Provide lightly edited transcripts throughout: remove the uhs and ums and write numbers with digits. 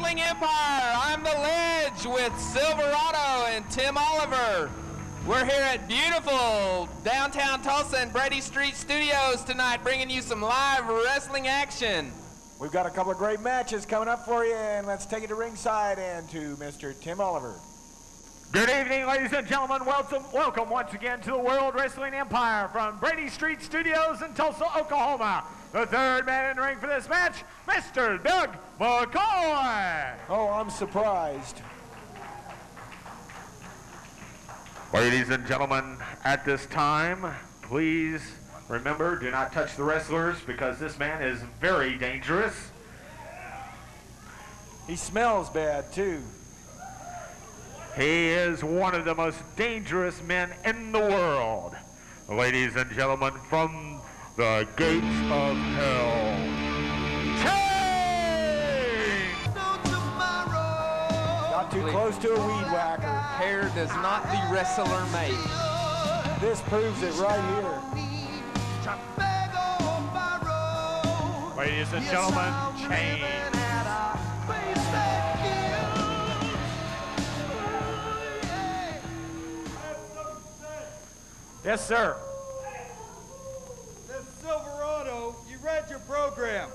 Wrestling Empire. I'm the Ledge with Silverado and Tim Oliver. We're here at beautiful downtown Tulsa and Brady Street Studios tonight, bringing you some live wrestling action. We've got a couple of great matches coming up for you, and let's take it to ringside and to Mr. Tim Oliver. Good evening, ladies and gentlemen. Welcome once again to the World Wrestling Empire from Brady Street Studios in Tulsa, Oklahoma. The third man in the ring for this match, Mr. Doug McCoy. Oh, I'm surprised. Ladies and gentlemen, at this time, please remember, do not touch the wrestlers because this man is very dangerous. He smells bad, too. He is one of the most dangerous men in the world. Ladies and gentlemen, from the gates of hell, Chainz! Not too close to a weed whacker. Hair does not the wrestler make. This proves it right here. Ladies and gentlemen, Chainz. Yes, sir. This Silverado, you read your program.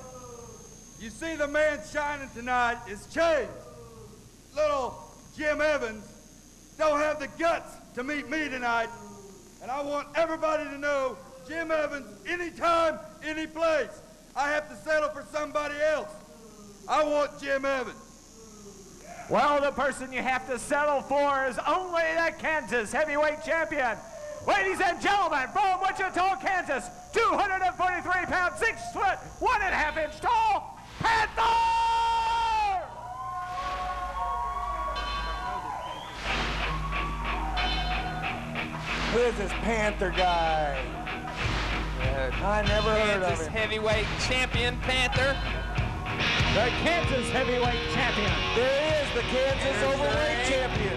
You see the man shining tonight is Chainz. Little Jim Evans don't have the guts to meet me tonight. And I want everybody to know Jim Evans, anytime, any place. I have to settle for somebody else. I want Jim Evans. Well, the person you have to settle for is only the Kansas heavyweight champion. Ladies and gentlemen, from Wichita, Kansas, 243 pounds, 6 foot, 1.5 inch tall, Panther! Who is this Panther guy? I never heard of Kansas him. heavyweight champion, Panther. The Kansas heavyweight champion. There is the Kansas overweight champion.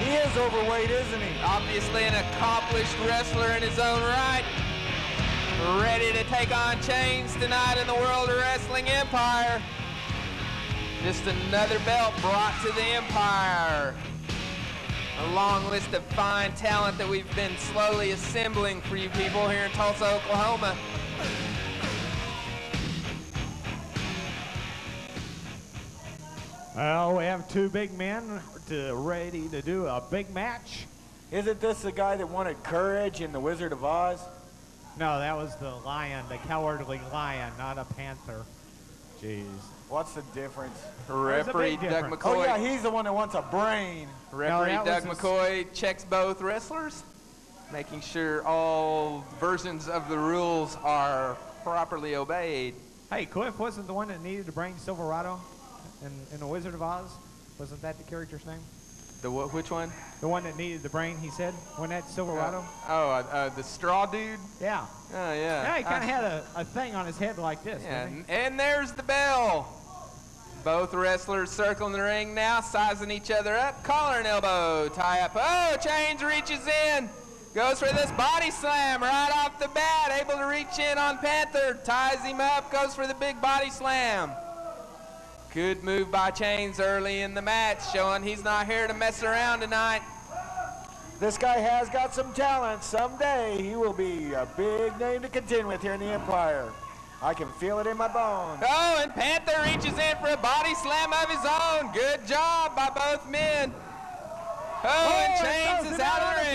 He is overweight, isn't he? Obviously an accomplished wrestler in his own right. Ready to take on Chainz tonight in the World Wrestling Empire. Just another belt brought to the Empire. A long list of fine talent that we've been slowly assembling for you people here in Tulsa, Oklahoma. Well, we have two big men ready to do a big match. Isn't this the guy that wanted courage in The Wizard of Oz? No, that was the lion, the cowardly lion, not a panther. Jeez. What's the difference? Referee Doug McCoy. Oh, yeah, he's the one that wants a brain. Referee Doug McCoy checks both wrestlers, making sure all versions of the rules are properly obeyed. Hey, Cliff wasn't the one that needed to bring Silverado in The Wizard of Oz? Wasn't that the character's name? Which one? The one that needed the brain, he said, when that Silverado? The straw dude? Yeah. Oh, yeah. Yeah, he kind of had a thing on his head like this, Yeah, didn't and there's the bell. Both wrestlers circling the ring now, sizing each other up. Collar and elbow, tie up. Oh, Chainz reaches in. Goes for this body slam right off the bat. Able to reach in on Panther. Ties him up, goes for the big body slam. Good move by Chainz early in the match, showing he's not here to mess around tonight. This guy has got some talent. Someday he will be a big name to contend with here in the Empire. I can feel it in my bones. Oh, and Panther reaches in for a body slam of his own. Good job by both men. Oh, and Chainz is out of the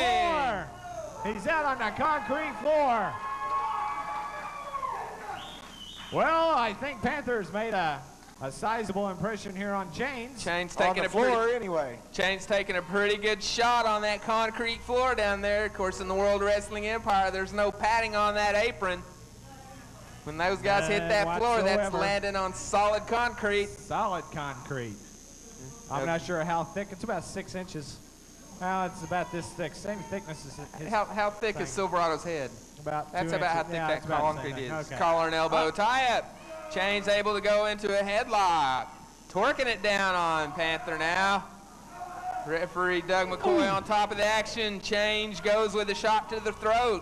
ring. He's out on the concrete floor. Well, I think Panther's made a sizable impression here on Chainz. Chainz taking Chainz taking a pretty good shot on that concrete floor down there. Of course, in the World Wrestling Empire, there's no padding on that apron. When those guys hit that floor, that's landing on solid concrete. Solid concrete. I'm not sure how thick. It's about 6 inches. Well, it's about this thick. Same thickness as his How thick is Silverado's head? About 2 That's inches. about how thick Yeah, that it's about the concrete same is. thing. Okay. Collar and elbow tie-up. Chainz able to go into a headlock. Torquing it down on Panther now. Referee Doug McCoy on top of the action. Chainz goes with a shot to the throat.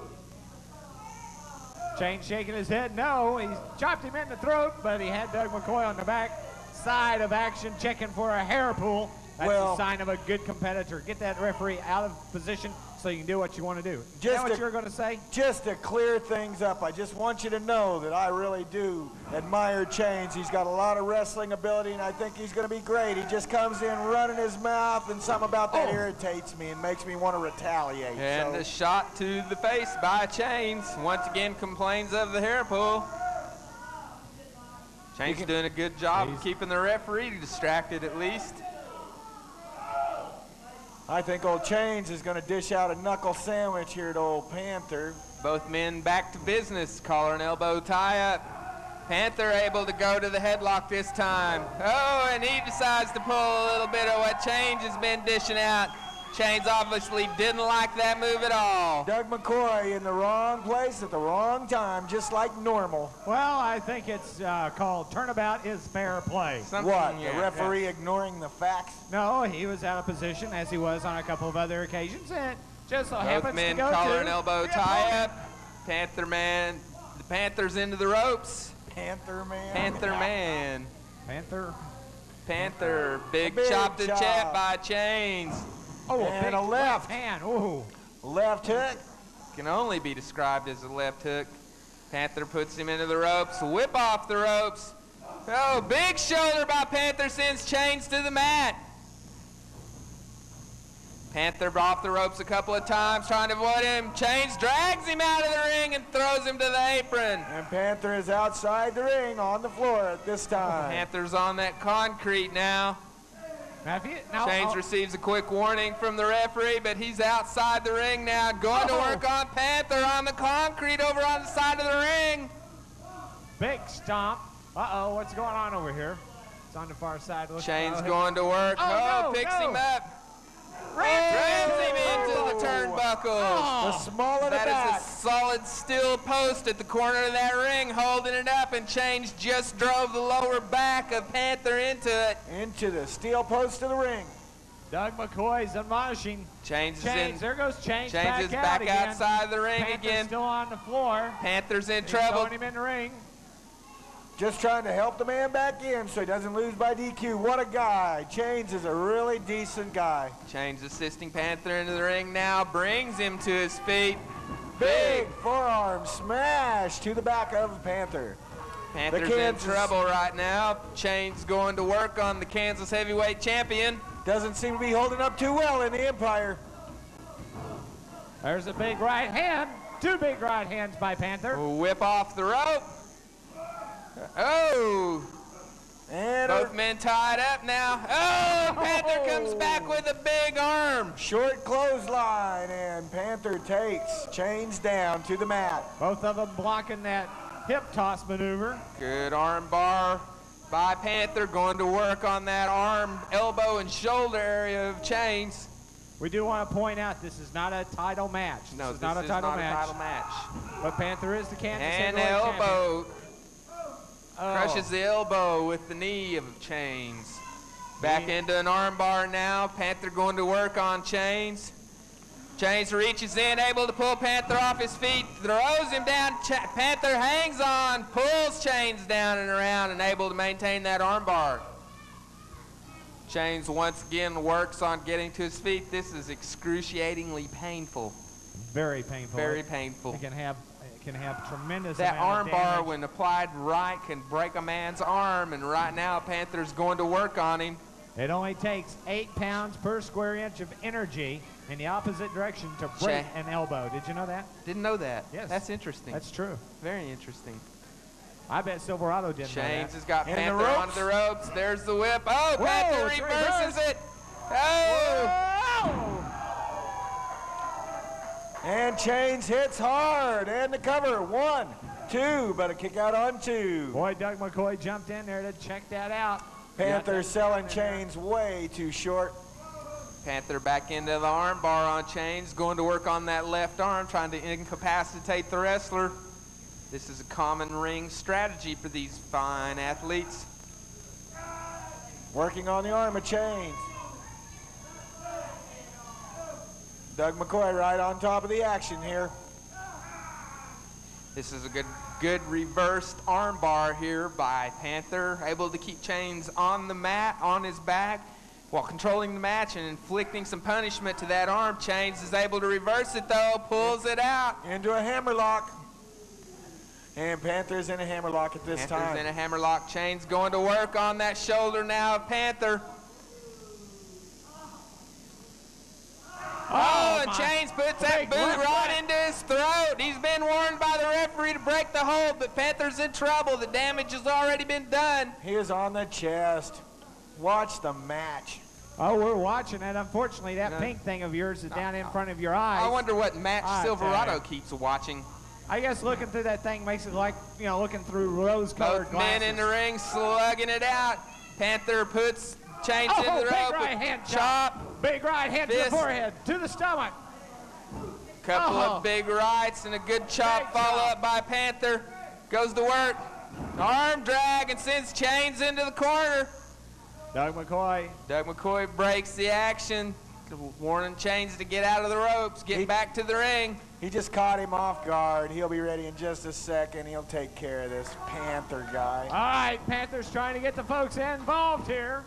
Chainz shaking his head no. He's chopped him in the throat, but he had Doug McCoy on the back side of action, checking for a hair pull. That's a sign of a good competitor. Get that referee out of position so you can do what you want to do. Is that what you were going to say? Just to clear things up, I just want you to know that I really do admire Chainz. He's got a lot of wrestling ability, and I think he's going to be great. He just comes in running his mouth, and something about that irritates me and makes me want to retaliate. And a shot to the face by Chainz. Once again complains of the hair pull. Chainz doing a good job of keeping the referee distracted at least. I think old Chainz is going to dish out a knuckle sandwich here to old Panther. Both men back to business. Collar and elbow tie-up. Panther able to go to the headlock this time. Oh, and he decides to pull a little bit of what Chainz has been dishing out. Chainz obviously didn't like that move at all. Doug McCoy in the wrong place at the wrong time, just like normal. Well, I think it's called turnabout is fair play. What, the referee ignoring the facts? No, he was out of position as he was on a couple of other occasions, and just so happens Both men to go collar to and elbow tie-up. Panther man, the Panther's into the ropes. Panther man. Panther man. Panther. Big chop to the chest by Chainz. Oh, and big a left hand. Ooh. Left hook. Can only be described as a left hook. Panther puts him into the ropes. Whip off the ropes. Oh, big shoulder by Panther sends Chainz to the mat. Panther off the ropes a couple of times trying to avoid him. Chainz drags him out of the ring and throws him to the apron. And Panther is outside the ring on the floor at this time. Panther's on that concrete now. Chainz receives a quick warning from the referee, but he's outside the ring now. Going to work on Panther on the concrete over on the side of the ring. Big stomp. Uh-oh, what's going on over here? It's on the far side. Chainz going to work. Picks him up. Rams him into the turnbuckle. The small of the back. That is a solid steel post at the corner of that ring, holding it up, and Chainz just drove the lower back of Panther into it. Into the steel post of the ring. Doug McCoy's admonishing. Chainz is in. There goes Chainz. Chainz is back outside the ring Panther's again. Still on the floor. Panther's in He's trouble. throwing him in the ring. Just trying to help the man back in so he doesn't lose by DQ. What a guy. Chainz is a really decent guy. Chainz assisting Panther into the ring now. Brings him to his feet. Big forearm smash to the back of Panther. Panther's in trouble right now. Chainz going to work on the Kansas heavyweight champion. Doesn't seem to be holding up too well in the Empire. There's a big right hand. Two big right hands by Panther. Whip off the rope. Oh. And both men tied up now. Oh, Panther comes back with a big arm. Short clothesline, and Panther takes Chainz down to the mat. Both of them blocking that hip toss maneuver. Good arm bar by Panther, going to work on that arm, elbow, and shoulder area of Chainz. We do want to point out this is not a title match. No, this is not a title match. But Panther is the Kansas and heavyweight elbow. champion. Crushes the elbow with the knee of Chainz. Back into an arm bar now. Panther going to work on Chainz. Chainz reaches in, able to pull Panther off his feet, throws him down. Panther hangs on, pulls Chainz down and around, and able to maintain that arm bar. Chainz once again works on getting to his feet. This is excruciatingly painful. Very painful. Very painful. It can have tremendous that amount arm of bar, damage. when applied right, can break a man's arm, and right now Panther's going to work on him. It only takes 8 pounds per square inch of energy in the opposite direction to break an elbow. Did you know that? Didn't know that. Yes. That's interesting. That's true. Very interesting. I bet Silverado didn't know that. Chainz has got Panther onto the ropes. There's the whip. Oh, Panther reverses it. Oh! And Chainz hits hard, and the cover. 1, 2, but a kick out on 2. Boy, Doug McCoy jumped in there to check that out. Panther selling Chainz way too short. Panther back into the arm bar on Chainz, going to work on that left arm, trying to incapacitate the wrestler. This is a common ring strategy for these fine athletes. Working on the arm of Chainz. Doug McCoy right on top of the action here. This is a good reversed arm bar here by Panther, able to keep Chainz on the mat, on his back, while controlling the match and inflicting some punishment to that arm. Chainz is able to reverse it though, pulls it out. Into a hammerlock. And Panther's in a hammerlock at this time. Panther's in a hammerlock. Chainz going to work on that shoulder now of Panther. Oh, and Chainz puts that boot right into his throat. He's been warned by the referee to break the hold, but Panther's in trouble. The damage has already been done. He is on the chest. Watch the match. Oh, we're watching it. Unfortunately, that pink thing of yours is down in front of your eyes. I wonder what match Silverado keeps watching. I guess looking through that thing makes it like, you know, looking through rose-colored Both glasses. men in the ring slugging it out. Panther puts Chainz into the rope. Big right hand chop. Big right hand to the forehead, to the stomach. Couple of big rights and a good chop follow up by Panther. Goes to work. Arm drag and sends Chainz into the corner. Doug McCoy breaks the action, warning Chainz to get out of the ropes, get back to the ring. He just caught him off guard. He'll be ready in just a second. He'll take care of this Panther guy. All right, Panther's trying to get the folks involved here.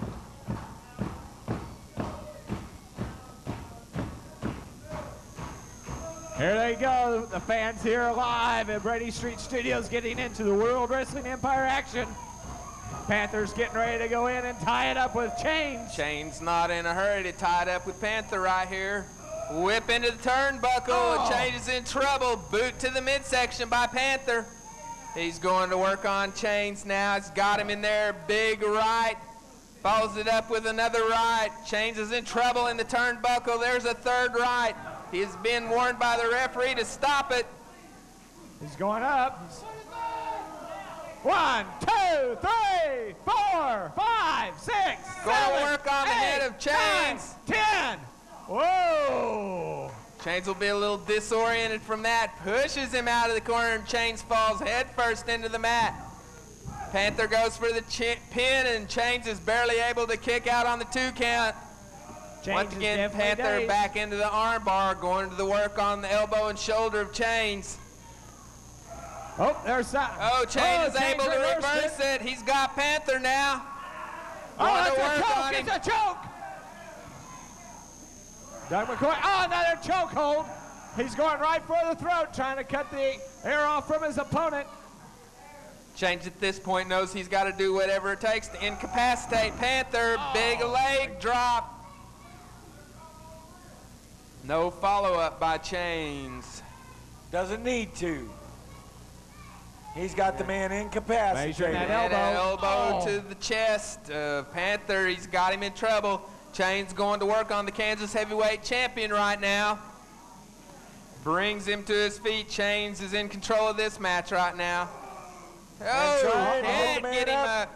Here they go, the fans here live at Brady Street Studios getting into the World Wrestling Empire action. Panther's getting ready to go in and tie it up with Chainz. Chainz not in a hurry to tie it up with Panther right here. Whip into the turnbuckle, and Chainz is in trouble. Boot to the midsection by Panther. He's going to work on Chainz now. He's got him in there, big right. Follows it up with another right. Chainz is in trouble in the turnbuckle. There's a third right. He's been warned by the referee to stop it. He's going up. 1, 2, 3, 4, 5, 6, Going 7, to work on the head of Chainz. 10. Whoa. Chainz will be a little disoriented from that. Pushes him out of the corner, and Chainz falls head first into the mat. Panther goes for the pin, and Chainz is barely able to kick out on the 2 count. Once again, Panther back into the arm bar, going to the work on the elbow and shoulder of Chainz. Oh, there's that. Oh, Chainz is able to reverse it. He's got Panther now. Oh, it's a choke. It's a choke. Doug McCoy. Oh, another choke hold. He's going right for the throat, trying to cut the air off from his opponent. Chainz at this point knows he's got to do whatever it takes to incapacitate Panther. Big leg drop. No follow-up by Chainz. Doesn't need to. He's got the man incapacitated. That elbow to the chest. Panther, he's got him in trouble. Chainz going to work on the Kansas heavyweight champion right now. Brings him to his feet. Chainz is in control of this match right now. Oh, can't get him up.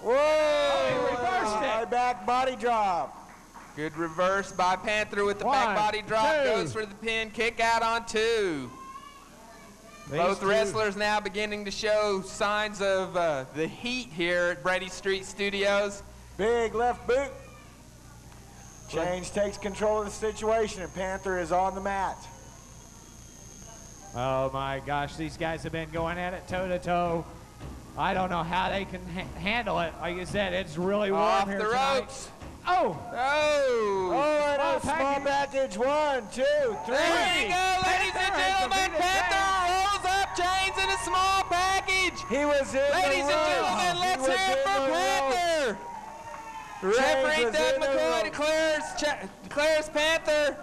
Whoa! He reversed it. High back body drop. Good reverse by Panther with the back body drop. Goes for the pin. Kick out on 2. Both wrestlers now beginning to show signs of the heat here at Brady Street Studios. Big left boot. Chainz takes control of the situation, and Panther is on the mat. Oh my gosh, these guys have been going at it toe to toe. I don't know how they can handle it. Like you said, it's really warm here tonight. Off the ropes. Oh! Oh, and a small package. 1, 2, 3. There you go, ladies and gentlemen. Panther rolls up Chainz in a small package. He was in Ladies the and ropes. gentlemen, let's hear it for Panther. Referee Doug McCoy declares Panther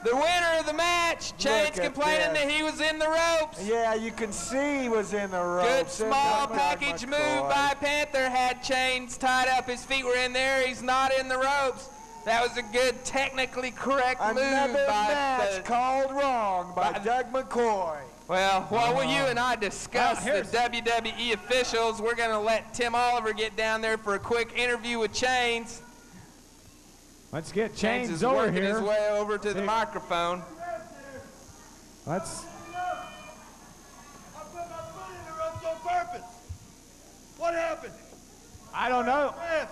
the winner of the match. Chainz complaining that he was in the ropes. Yeah, you can see he was in the ropes. Good small package move by Panther. Had Chainz tied up. His feet were in there. He's not in the ropes. That was a good, technically correct move by Another match called wrong by Doug McCoy. Well, while you and I discuss the WWE officials, we're going to let Tim Oliver get down there for a quick interview with Chainz. Let's get Chainz is over working here. his way over to the microphone. Let's. I put my foot in the ropes on purpose. What happened? I don't know. Yes.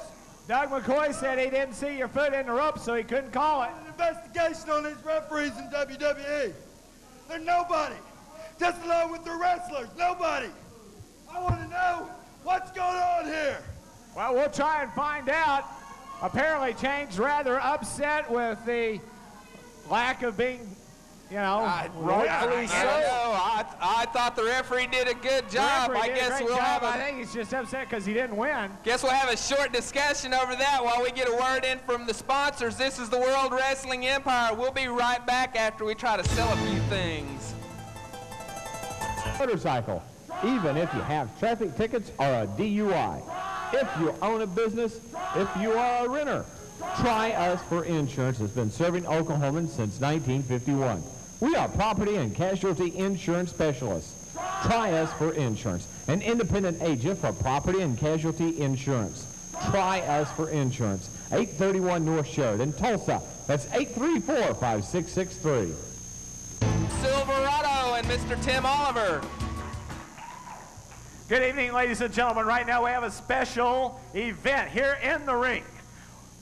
Doug McCoy said he didn't see your foot in the ropes, so he couldn't call it. An investigation on these referees in WWE. They're nobody. Just along with the wrestlers, nobody. I want to know what's going on here. Well, we'll try and find out. Apparently, Chainz rather upset with the lack of being, you know, rightfully so. I thought the referee did a good job. I guess we'll have I think he's just upset because he didn't win. Guess we'll have a short discussion over that while we get a word in from the sponsors. This is the World Wrestling Empire. We'll be right back after we try to sell a few things. Motorcycle, even if you have traffic tickets or a DUI. If you own a business, if you are a renter, Try Us for Insurance has been serving Oklahomans since 1951. We are property and casualty insurance specialists. Try Us for Insurance, an independent agent for property and casualty insurance. Try Us for Insurance, 831 North Sheridan, Tulsa. That's 834-5663. Silverado and Mr. Tim Oliver. Good evening, ladies and gentlemen. Right now we have a special event here in the ring.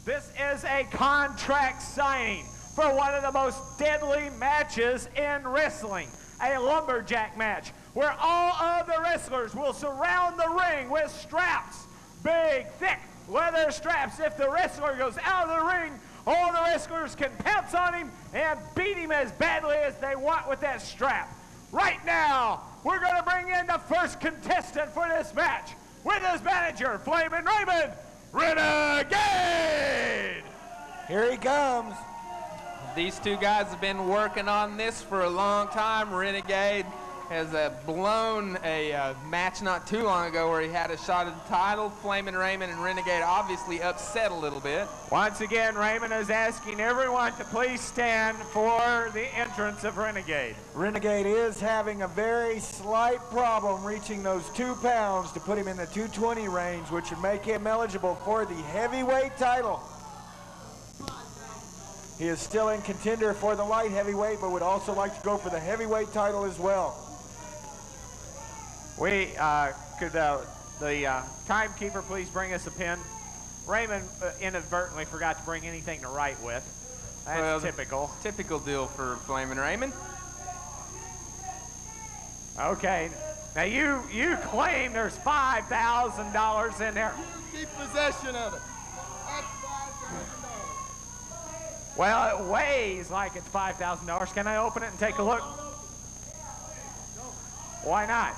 This is a contract signing for one of the most deadly matches in wrestling, a lumberjack match, where all of the wrestlers will surround the ring with straps, big, thick leather straps. If the wrestler goes out of the ring, all the wrestlers can pounce on him and beat him as badly as they want with that strap. Right now, we're going to bring in the first contestant for this match with his manager, Flamin' Raymond Renegade. Here he comes. These two guys have been working on this for a long time. Renegade has blown a match not too long ago where he had a shot at the title. Flamin' Raymond and Renegade obviously upset a little bit. Once again, Raymond is asking everyone to please stand for the entrance of Renegade. Renegade is having a very slight problem reaching those 2 pounds to put him in the 220 range, which would make him eligible for the heavyweight title. He is still in contender for the light heavyweight, but would also like to go for the heavyweight title as well. We could the timekeeper please bring us a pen? Raymond inadvertently forgot to bring anything to write with. That's Well, typical. Typical deal for Flamin' Raymond. Okay, now you claim there's $5,000 in there. Keep possession of it. Well, it weighs like it's $5,000. Can I open it and take a look? Why not?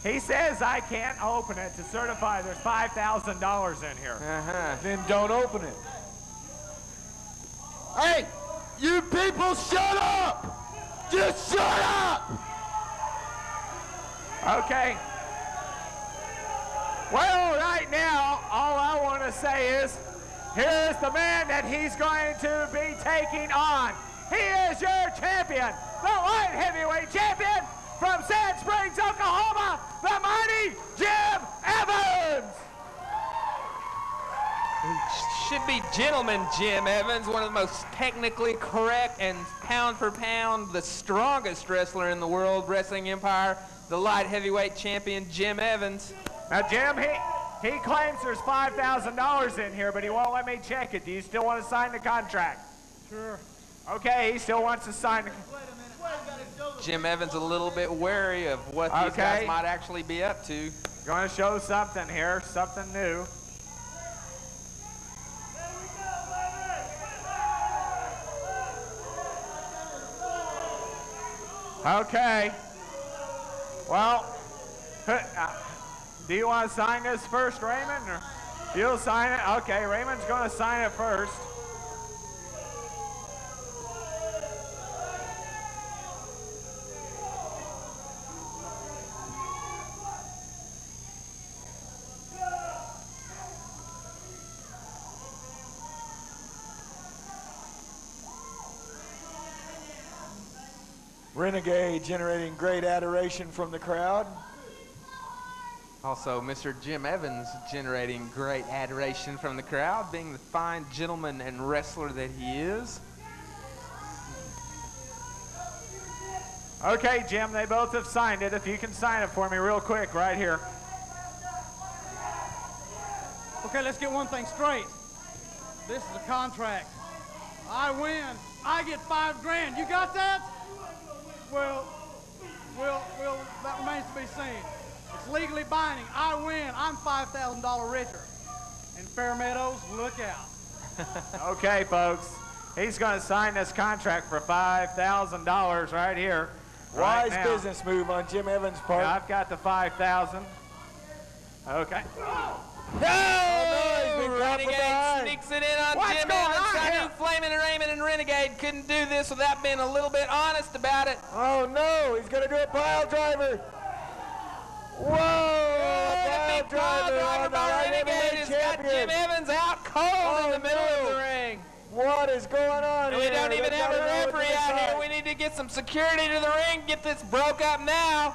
He says I can't open it to certify there's $5,000 in here. Then don't open it. Hey, you people shut up! Just shut up! Okay. Well, right now, all I want to say is, here's the man that he's going to be taking on. He is your champion, the light heavyweight champion from Sand Springs, Oklahoma, the mighty Jim Evans. Should be Gentleman Jim Evans, one of the most technically correct and pound for pound the strongest wrestler in the World Wrestling Empire, the light heavyweight champion Jim Evans. Now, Jim, he claims there's $5,000 in here, but he won't let me check it. Do you still want to sign the contract? Sure. Okay, he still wants to sign the Jim Evans a little bit wary of what these guys might actually be up to. Going to show something here, something new. Okay. Well, do you want to sign this first, Raymond? Or you'll sign it? Okay, Raymond's going to sign it first. Renegade generating great adoration from the crowd. Also, Mr. Jim Evans generating great adoration from the crowd, being the fine gentleman and wrestler that he is. Okay, Jim, they both have signed it. If you can sign it for me real quick right here. Okay, let's get one thing straight. This is a contract. I win. I get $5 grand. You got that? Well, that remains to be seen. It's legally binding. I win. I'm $5,000 richer. And Fairmeadows, look out. Okay, folks. He's going to sign this contract for $5,000 right here. Wise right business move on Jim Evans' part. Yeah, I've got the 5,000. Okay. No! Renegade sneaks it in on What's Jim going Evans. on I here? knew Flamin' Raymond and Renegade couldn't do this without being a little bit honest about it. Oh no, he's gonna do a pile driver. Whoa! A big pile driver by Renegade has got Jim Evans out cold in the middle of the ring. What is going on And we here? don't even They have a gotta know referee what's out here. inside. We need to get some security to the ring, get this broke up now.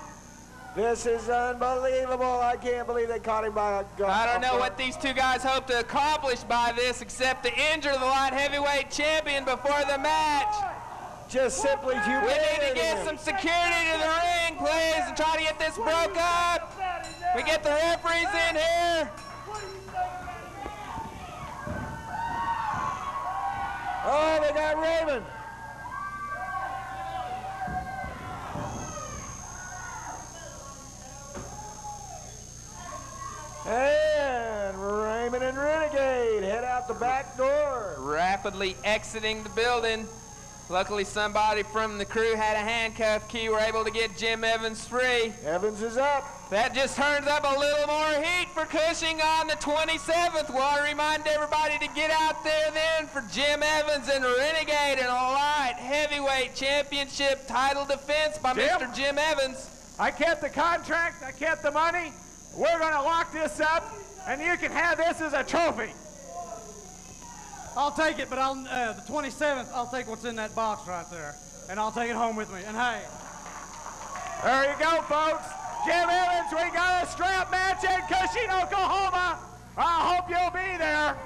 This is unbelievable. I can't believe they caught him by a gun. I don't know what these two guys hope to accomplish by this except to injure the light heavyweight champion before the match. Just simply We humiliating need to get him. some security to the ring, please, and try to get this broke up. We get the referees in here. Oh, they got Raymond. And Raymond and Renegade head out the back door. Rapidly exiting the building. Luckily, somebody from the crew had a handcuff key. We're able to get Jim Evans free. Evans is up. That just turns up a little more heat for Cushing on the 27th. Well, I remind everybody to get out there then for Jim Evans and Renegade in a light heavyweight championship title defense by Jim? Mr. Jim Evans. I kept the contract. I kept the money. We're going to lock this up, and you can have this as a trophy. I'll take it, but the 27th, I'll take what's in that box right there, and I'll take it home with me. And hey, There you go, folks. Jim Evans, we got a strap match in Cushing, Oklahoma. I hope you'll be there.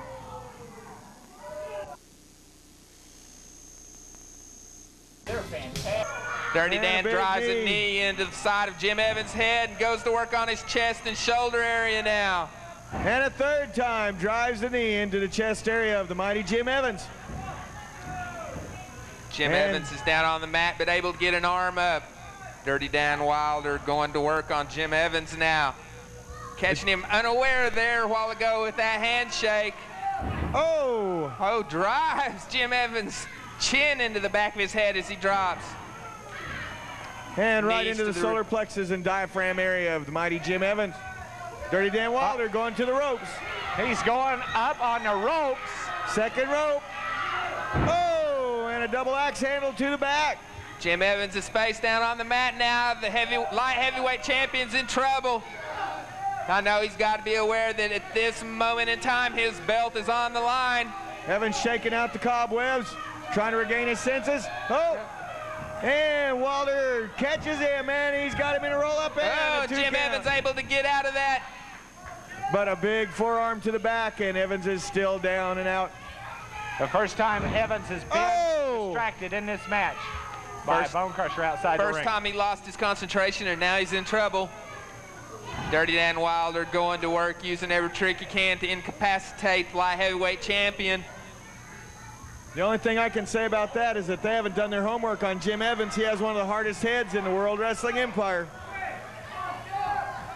Dirty And Dan a big drives a knee. knee into the side of Jim Evans' head and goes to work on his chest and shoulder area now. And a third time drives the knee into the chest area of the mighty Jim Evans. Jim And- Evans is down on the mat, but able to get an arm up. Dirty Dan Wilder going to work on Jim Evans now. Catching him unaware there a while ago with that handshake. Oh! Oh, drives Jim Evans' chin into the back of his head as he drops. And right Knees into to the the solar plexus and diaphragm area of the mighty Jim Evans. Dirty Dan Wilder going to the ropes. He's going up on the ropes. Second rope. Oh, and a double axe handle to the back. Jim Evans is face down on the mat now. The light heavyweight champion's in trouble. I know he's got to be aware that at this moment in time, his belt is on the line. Evans shaking out the cobwebs, trying to regain his senses. Oh, and Wilder catches him, and he's got him in a roll-up. Oh, and a Jim 2 count. Evans able to get out of that. But a big forearm to the back, and Evans is still down and out. The first time Evans has been distracted in this match by a bone crusher outside the ring. First time he lost his concentration, and now he's in trouble. Dirty Dan Wilder going to work, using every trick he can to incapacitate the light heavyweight champion. The only thing I can say about that is that they haven't done their homework on Jim Evans. He has one of the hardest heads in the World Wrestling Empire.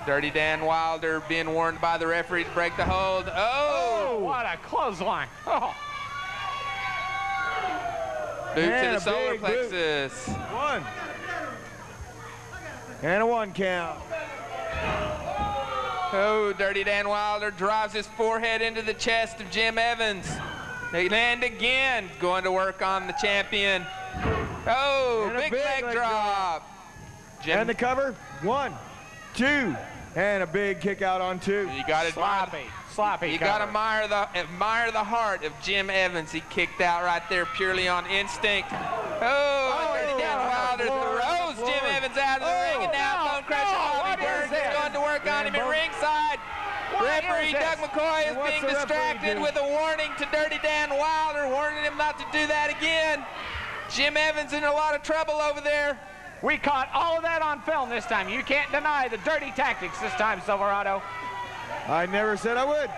Dirty Dan Wilder being warned by the referee to break the hold. Oh! What a clothesline. Oh. Boot to And the a solar big boot. plexus. 1. And a 1 count. Oh, Dirty Dan Wilder drives his forehead into the chest of Jim Evans. They land again, going to work on the champion. Oh, And a big big leg leg drop. Jim, And the cover. 1, 2, and a big kick out on 2. you got to Sloppy. You got to cover. admire the heart of Jim Evans. He kicked out right there purely on instinct. Oh, and Dirty Dan Wilder throws Jim Evans out of the ring, and now Bone Crusher Bobby Burns is going to work on him at ringside. Referee Doug McCoy is What's being the referee distracted do? with a warning to Dirty Dan Wilder, warning him not to do that again. Jim Evans in a lot of trouble over there. We caught all of that on film this time. You can't deny the dirty tactics this time, Silverado. I never said I would.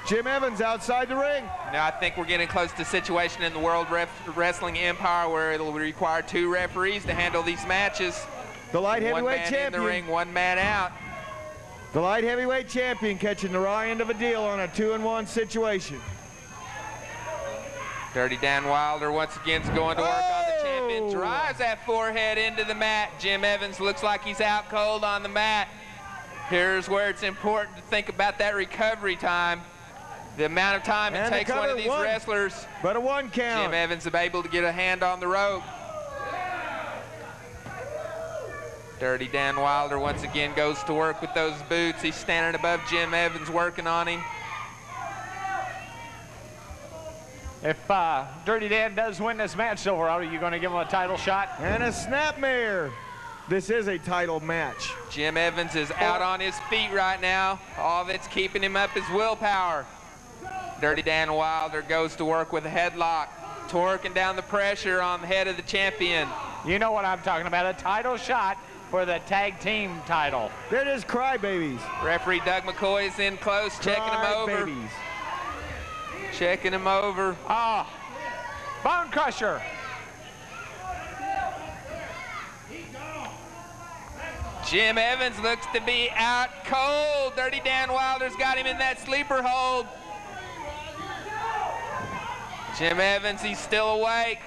Jim Evans outside the ring. Now I think we're getting close to a situation in the World Wrestling Empire where it'll require 2 referees to handle these matches. The light heavyweight champion. 1 man champion. in the ring, 1 man out. The light heavyweight champion catching the raw end of a deal on a 2-1 situation. Dirty Dan Wilder once again is going to work on the champion. Drives that forehead into the mat. Jim Evans looks like he's out cold on the mat. Here's where it's important to think about that recovery time. The amount of time it takes one of these wrestlers. But a 1 count. Jim Evans is able to get a hand on the rope. Dirty Dan Wilder once again goes to work with those boots. He's standing above Jim Evans working on him. If Dirty Dan does win this match, Silverado, you going to give him a title shot? And a snapmare. This is a title match. Jim Evans is out on his feet right now. All that's keeping him up is willpower. Dirty Dan Wilder goes to work with a headlock, torquing down the pressure on the head of the champion. You know what I'm talking about, a title shot for the tag team title. There it is, crybabies. Referee Doug McCoy is in close, checking him over. Crybabies. Checking him over. Bone crusher. Jim Evans looks to be out cold. Dirty Dan Wilder's got him in that sleeper hold. Jim Evans, he's still awake.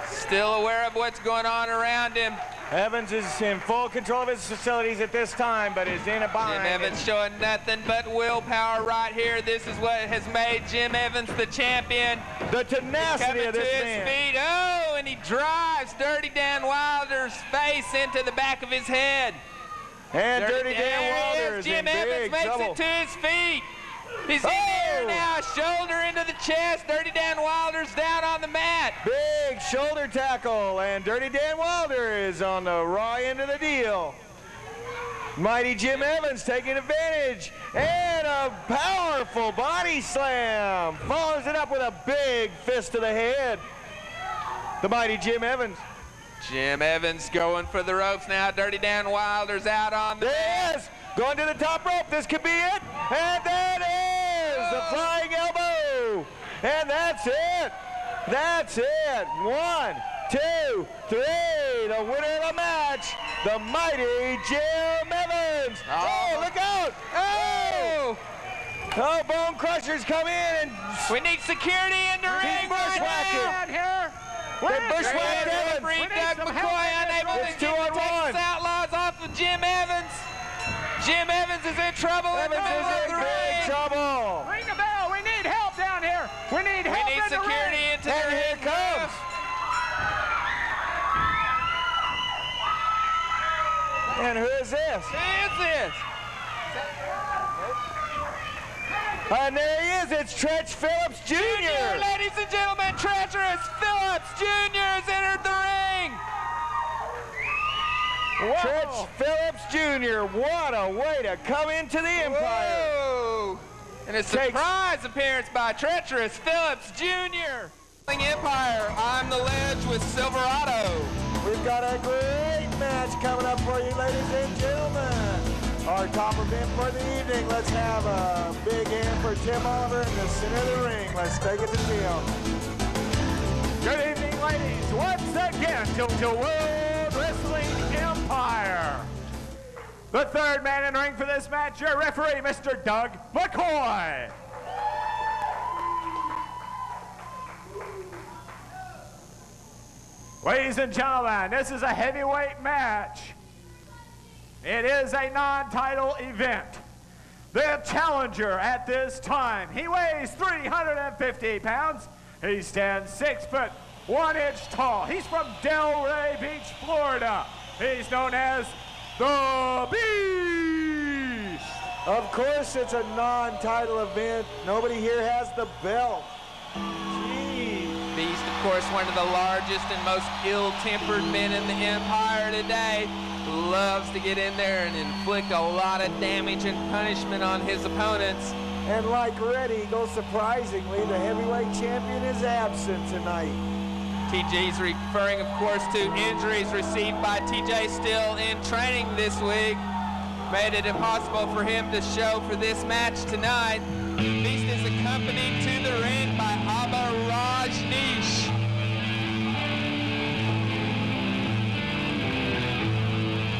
Still aware of what's going on around him. Evans is in full control of his facilities at this time, but is in a bind. Jim Evans showing nothing but willpower right here. This is what has made Jim Evans the champion. The tenacity of this man. Coming to his feet. Oh, and he drives Dirty Dan Wilder's face into the back of his head. And Dirty Dan Wilder is in Jim Evans big makes trouble. it to his feet. He's in the air now, shoulder into the chest. Dirty Dan Wilder's down on the mat. Big shoulder tackle, and Dirty Dan Wilder is on the raw end of the deal. Mighty Jim Evans taking advantage, and a powerful body slam. Follows it up with a big fist to the head. The mighty Jim Evans. Jim Evans going for the ropes now. Dirty Dan Wilder's out on the mat. Yes, going to the top rope. This could be it. And that is the flying elbow. And that's it. That's it. 1, 2, 3. The winner of the match, the mighty Jim Evans. Oh, look out. Oh. Oh, Bone Crushers come in and we need security in the ring right bushwhacking. now. They bushwhacked Evans. Referee Doug McCoy unable to It's get 2 the on 1. Texas Outlaws off of Jim Evans. Jim Evans is in trouble. Evans is in big trouble. Ring the bell. We need help down here. We need help in the security ring. into the And ring. here it comes. And who is this? Who is this? And there he is. It's Tretch Phillips Jr. Ladies and gentlemen, Treacherous Phillips Jr. has entered the ring. Tretch Phillips Jr. What a way to come into the Empire. Whoa. And a surprise appearance by Treacherous Phillips Jr. Empire, I'm the Ledge with Silverado. We've got a great match coming up for you, ladies and gentlemen. Our top event for the evening. Let's have a big hand for Tim Oliver in the center of the ring. Let's take it to Tim. Good evening, ladies. Once again, to World Wrestling Empire. The third man in the ring for this match, your referee, Mr. Doug McCoy. Ladies and gentlemen, this is a heavyweight match. It is a non-title event. The challenger at this time, he weighs 350 pounds. He stands 6 foot 1 inch tall. He's from Delray Beach, Florida. He's known as the Beast. Of course, it's a non-title event. Nobody here has the belt. Beast, of course, one of the largest and most ill-tempered men in the Empire today. Loves to get in there and inflict a lot of damage and punishment on his opponents. And like Red Eagle, surprisingly, the heavyweight champion is absent tonight. TJ's referring, of course, to injuries received by TJ Still in training this week. Made it impossible for him to show for this match tonight. Beast accompanied to the ring by Abba Rajneesh.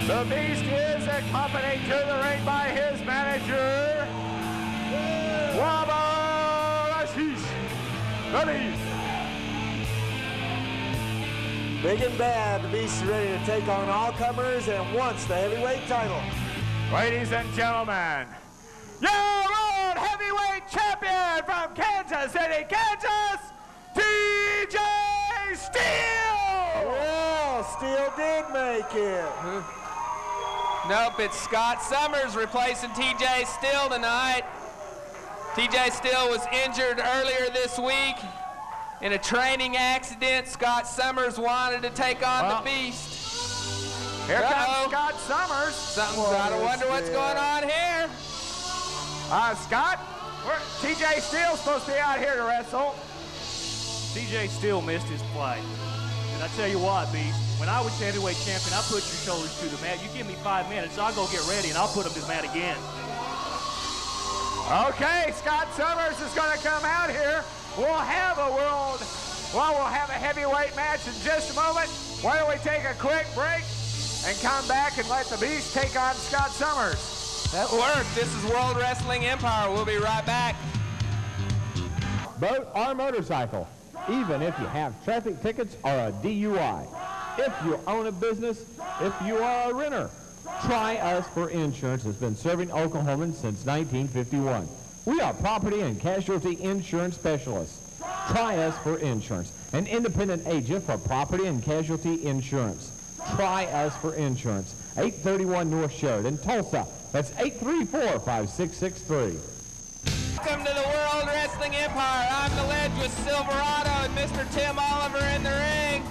The Beast is accompanied to the ring by his manager, Abba Rajneesh. The Beast. Big and bad, the Beast is ready to take on all comers and wants the heavyweight title. Ladies and gentlemen, your world heavyweight champion from Kansas City, Kansas, TJ Steele! Well, Steele did make it. Nope, it's Scott Summers replacing TJ Steele tonight. TJ Steele was injured earlier this week in a training accident. Scott Summers wanted to take on the Beast. Here comes Scott Summers. Something's gotta wonder what's going on here. Scott, TJ Steele's supposed to be out here to wrestle. TJ Steele missed his flight. And I tell you what, Beast, when I was heavyweight champion, I put your shoulders to the mat. You give me 5 minutes, I'll go get ready and I'll put him to the mat again. Okay, Scott Summers is going to come out here. We'll have a heavyweight match in just a moment. Why don't we take a quick break and come back and let the Beast take on Scott Summers. That worked. This is World Wrestling Empire. We'll be right back. Boat or motorcycle, even if you have traffic tickets or a DUI. If you own a business, if you are a renter, try us for insurance. Has been serving Oklahomans since 1951. We are property and casualty insurance specialists. Try us for insurance. An independent agent for property and casualty insurance. Try us for insurance. 831 North Sheridan, Tulsa. That's 834-5663. Welcome to the World Wrestling Empire. I'm the Ledge with Silverado and Mr. Tim Oliver in the ring.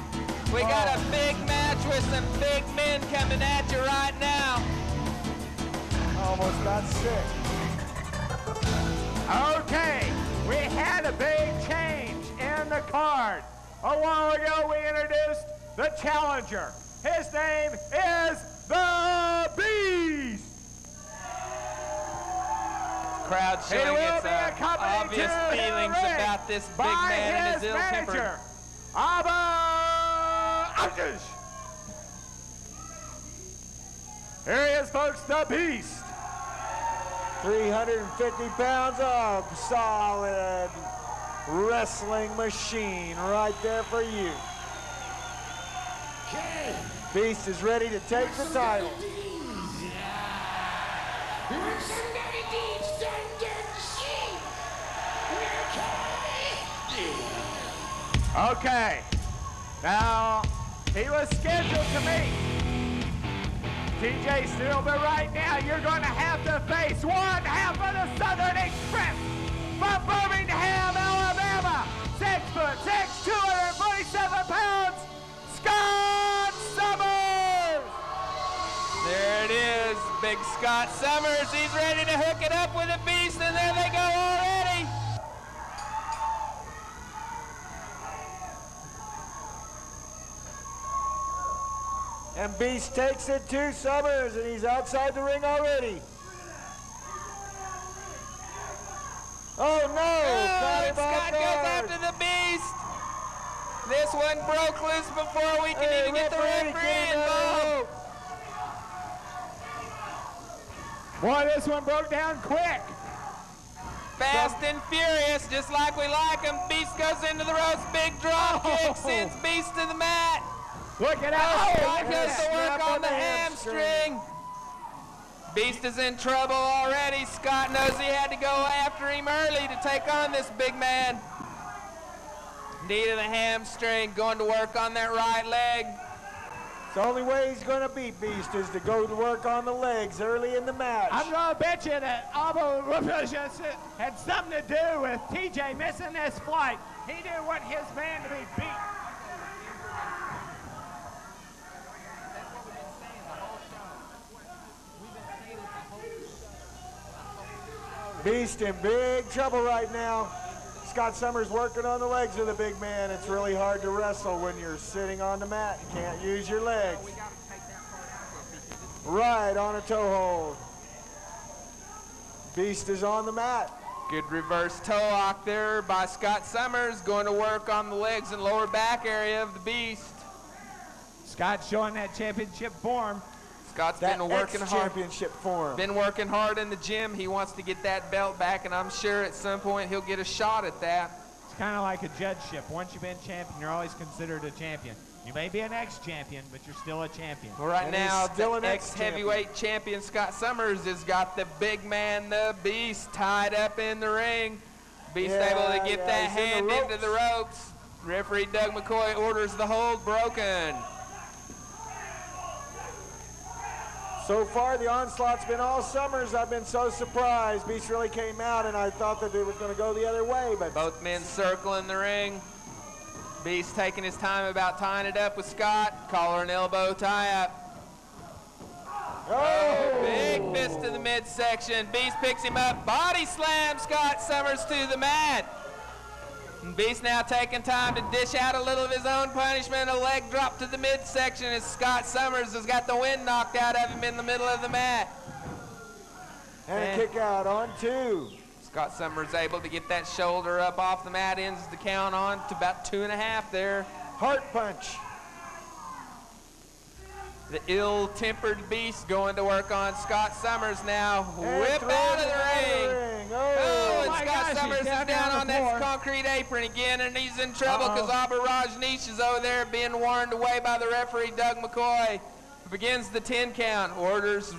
We got a big match with some big men coming at you right now. Almost got sick. Okay, we had a big change in the card. A while ago, we introduced the challenger. His name is the Beast. Crowd He showing will its be accompanied obvious to the feelings ring about this big by man and his his ill-tempered. manager, Abba Rajneesh. Here he is, folks, the Beast. 350 pounds of solid wrestling machine right there for you. Beast is ready to take the title. Okay, now he was scheduled to meet TJ Steele, but right now you're going to have to face one half of the Southern Express from Birmingham, Alabama. 6'6", 247 pounds, Scott Summers. There it is, big Scott Summers. He's ready to hook it up with the Beast, and there they go already. And Beast takes it to Summers, and he's outside the ring already. Oh no! Scott goes after the Beast. This one broke loose before we can even get the referee involved. Boy, this one broke down quick. Fast and furious, just like we like him. Beast goes into the ropes, big drop kick, sends Beast to the mat. Look at how Scott goes to work on the hamstring. Beast is in trouble already. Scott knows he had to go after him early to take on this big man. Knee to the hamstring, going to work on that right leg. The only way he's going to beat Beast is to go to work on the legs early in the match. I'm going to bet you that Abba Rajneesh had something to do with TJ missing this flight. He didn't want his man to be beat. Beast in big trouble right now. Scott Summers working on the legs of the big man. It's really hard to wrestle when you're sitting on the mat. You can't use your legs. Right on a toe hold. Beast is on the mat. Good reverse toe lock there by Scott Summers, going to work on the legs and lower back area of the Beast. Scott showing that championship form. Scott's been working hard. Championship form. Been working hard in the gym. He wants to get that belt back, and I'm sure at some point he'll get a shot at that. It's kind of like a judgeship. Once you've been champion, you're always considered a champion. You may be an ex-champion, but you're still a champion. Well, right now, still the an ex-heavyweight champion Scott Summers has got the big man, the Beast, tied up in the ring. Beast able to get that hand into the ropes. Referee Doug McCoy orders the hold broken. So far, the onslaught's been all Summers. I've been so surprised. Beast really came out, and I thought that it was going to go the other way. But both men circling the ring. Beast taking his time about tying it up with Scott. Collar and elbow tie-up. Oh! Big fist to the midsection. Beast picks him up. Body slam Scott Summers to the mat. And Beast now taking time to dish out a little of his own punishment. A leg drop to the midsection as Scott Summers has got the wind knocked out of him in the middle of the mat. And a kick out on 2. Scott Summers able to get that shoulder up off the mat, ends the count on to about 2.5 there. Heart punch. The ill-tempered Beast going to work on Scott Summers now. Whip out of the ring. Oh, and Scott Summers is down on that concrete apron again, and he's in trouble because Rajneesh is over there being warned away by the referee, Doug McCoy. Begins the 10 count. Orders.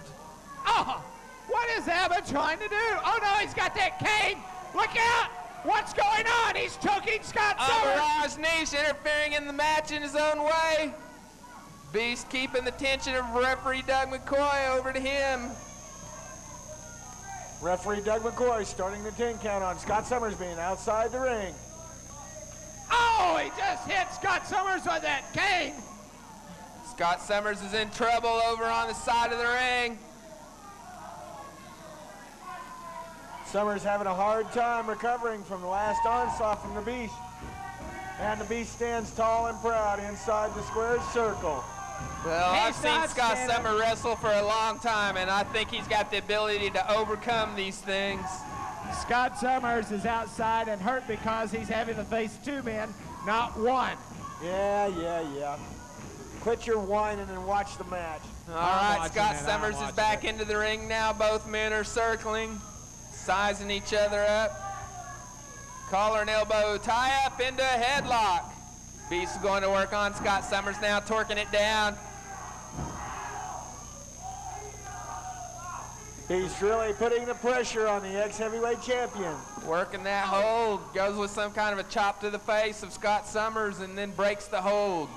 Oh, what is Abbott trying to do? Oh, no, he's got that cane. Look out. What's going on? He's choking Scott Summers. Rajneesh interfering in the match in his own way. Beast keeping the tension of referee Doug McCoy over to him. Referee Doug McCoy starting the 10 count on Scott Summers being outside the ring. Oh, he just hit Scott Summers with that cane. Scott Summers is in trouble over on the side of the ring. Summers having a hard time recovering from the last onslaught from the Beast. And the Beast stands tall and proud inside the square circle. Well, I've seen Scott Summers wrestle for a long time, and I think he's got the ability to overcome these things. Scott Summers is outside and hurt because he's having to face 2 men, not 1. Yeah. Quit your whining and watch the match. All right, Scott Summers is back into the ring now. Both men are circling, sizing each other up. Collar and elbow tie up into a headlock. Beast is going to work on Scott Summers now, torquing it down. Beast really putting the pressure on the ex-heavyweight champion. Working that hold. Goes with some kind of a chop to the face of Scott Summers and then breaks the hold.